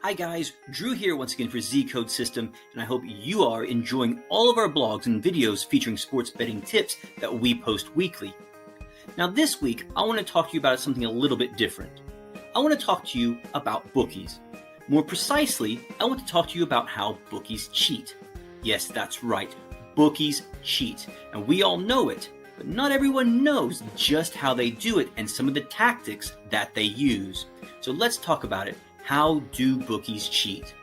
Hi guys, Drew here once again for Zcode System, and I hope you are enjoying all of our blogs and videos featuring sports betting tips that we post weekly. Now this week, I want to talk to you about something a little bit different. I want to talk to you about bookies. More precisely, I want to talk to you about how bookies cheat. Yes, that's right, bookies cheat, and we all know it, but not everyone knows just how they do it and some of the tactics that they use. So let's talk about it. How do bookies cheat?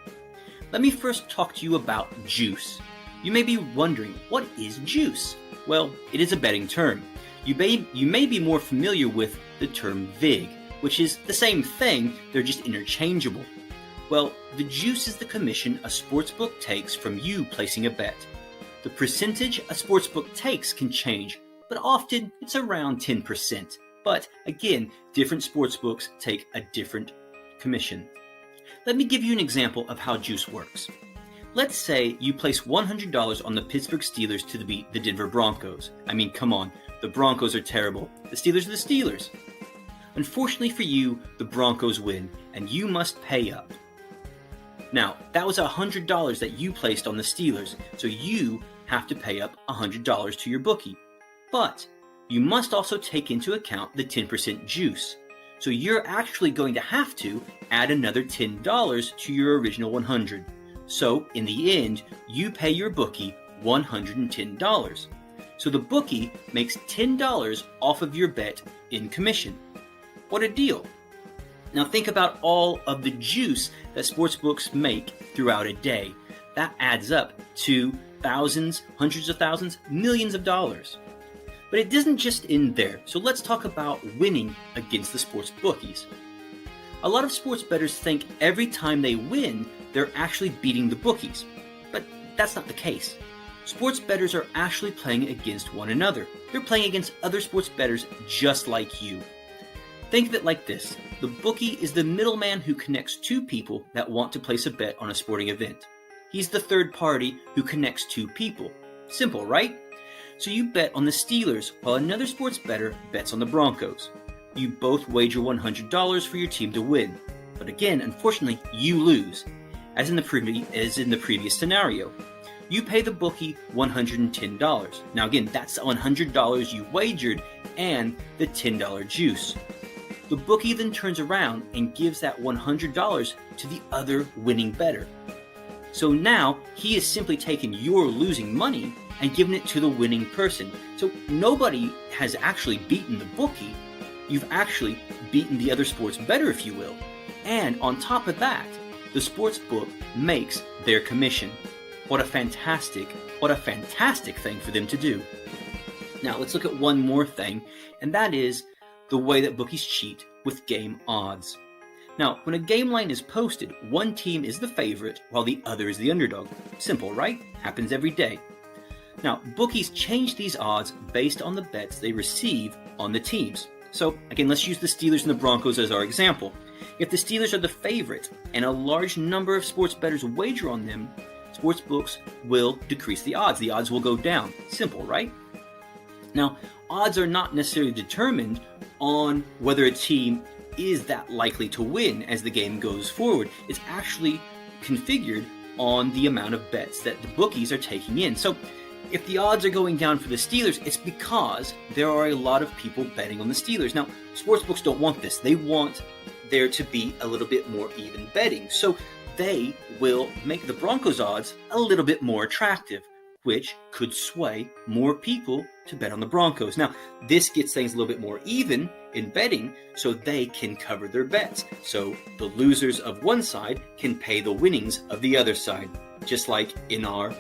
Let me first talk to you about juice. You may be wondering, what is juice? Well, it is a betting term. You may be more familiar with the term vig, which is the same thing, they're just interchangeable. Well, the juice is the commission a sportsbook takes from you placing a bet. The percentage a sportsbook takes can change, but often it's around 10%. But again, different sportsbooks take a different commission. Let me give you an example of how juice works. Let's say you place $100 on the Pittsburgh Steelers to beat the Denver Broncos. I mean, come on, the Broncos are terrible. The Steelers are the Steelers. Unfortunately for you, the Broncos win, and you must pay up. Now, that was $100 that you placed on the Steelers, so you have to pay up $100 to your bookie. But you must also take into account the 10% juice. So you're actually going to have to add another $10 to your original $100. So in the end, you pay your bookie $110. So the bookie makes $10 off of your bet in commission. What a deal. Now think about all of the juice that sportsbooks make throughout a day. That adds up to thousands, hundreds of thousands, millions of dollars. But it doesn't just end there, so let's talk about winning against the sports bookies. A lot of sports bettors think every time they win, they're actually beating the bookies. But that's not the case. Sports bettors are actually playing against one another. They're playing against other sports bettors just like you. Think of it like this. The bookie is the middleman who connects two people that want to place a bet on a sporting event. He's the third party who connects two people. Simple, right? So you bet on the Steelers while another sports bettor bets on the Broncos. You both wager $100 for your team to win. But again, unfortunately, you lose, as in the previous scenario. You pay the bookie $110. Now again, that's $100 you wagered and the $10 juice. The bookie then turns around and gives that $100 to the other winning bettor. So now he is simply taking your losing money and giving it to the winning person. So nobody has actually beaten the bookie. You've actually beaten the other sports bettor, if you will. And on top of that, the sports book makes their commission. What a fantastic thing for them to do. Now let's look at one more thing, and that is the way that bookies cheat with game odds. Now, when a game line is posted, one team is the favorite while the other is the underdog. Simple, right? Happens every day. Now, bookies change these odds based on the bets they receive on the teams. So, again, let's use the Steelers and the Broncos as our example. If the Steelers are the favorite and a large number of sports bettors wager on them, sports books will decrease the odds. The odds will go down. Simple, right? Now, odds are not necessarily determined on whether a team is that likely to win as the game goes forward. It's actually configured on the amount of bets that the bookies are taking in. So if the odds are going down for the Steelers, it's because there are a lot of people betting on the Steelers. Now, sportsbooks don't want this. They want there to be a little bit more even betting. So they will make the Broncos odds a little bit more attractive, which could sway more people to bet on the Broncos. Now, this gets things a little bit more even in betting, so they can cover their bets. So the losers of one side can pay the winnings of the other side, just like in our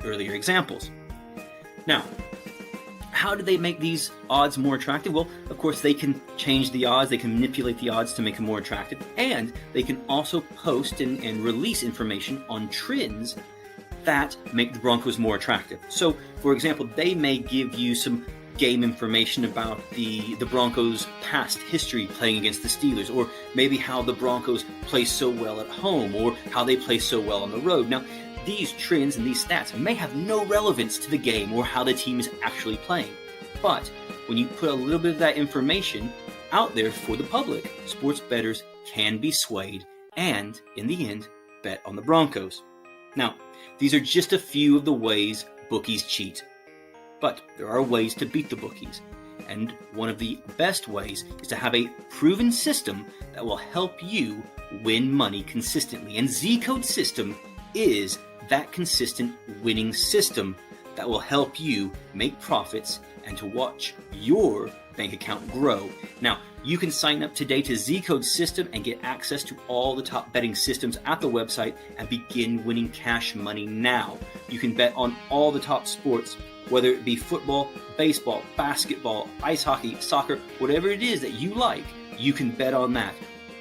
earlier examples. Now, how do they make these odds more attractive? Well, of course, they can change the odds, they can manipulate the odds to make them more attractive, and they can also post and release information on trends that make the Broncos more attractive. So, for example, they may give you some game information about the Broncos' past history playing against the Steelers, or maybe how the Broncos play so well at home, or how they play so well on the road. Now, these trends and these stats may have no relevance to the game or how the team is actually playing. But when you put a little bit of that information out there for the public, sports bettors can be swayed and, in the end, bet on the Broncos. Now, these are just a few of the ways bookies cheat. But there are ways to beat the bookies, and one of the best ways is to have a proven system that will help you win money consistently. And Zcode System is that consistent winning system that will help you make profits and to watch your bank account grow. Now, you can sign up today to Zcode System and get access to all the top betting systems at the website and begin winning cash money now. You can bet on all the top sports, whether it be football, baseball, basketball, ice hockey, soccer, whatever it is that you like, you can bet on that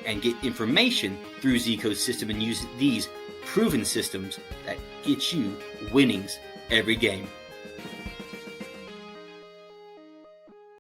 and get information through Zcode System and use these proven systems that get you winnings every game.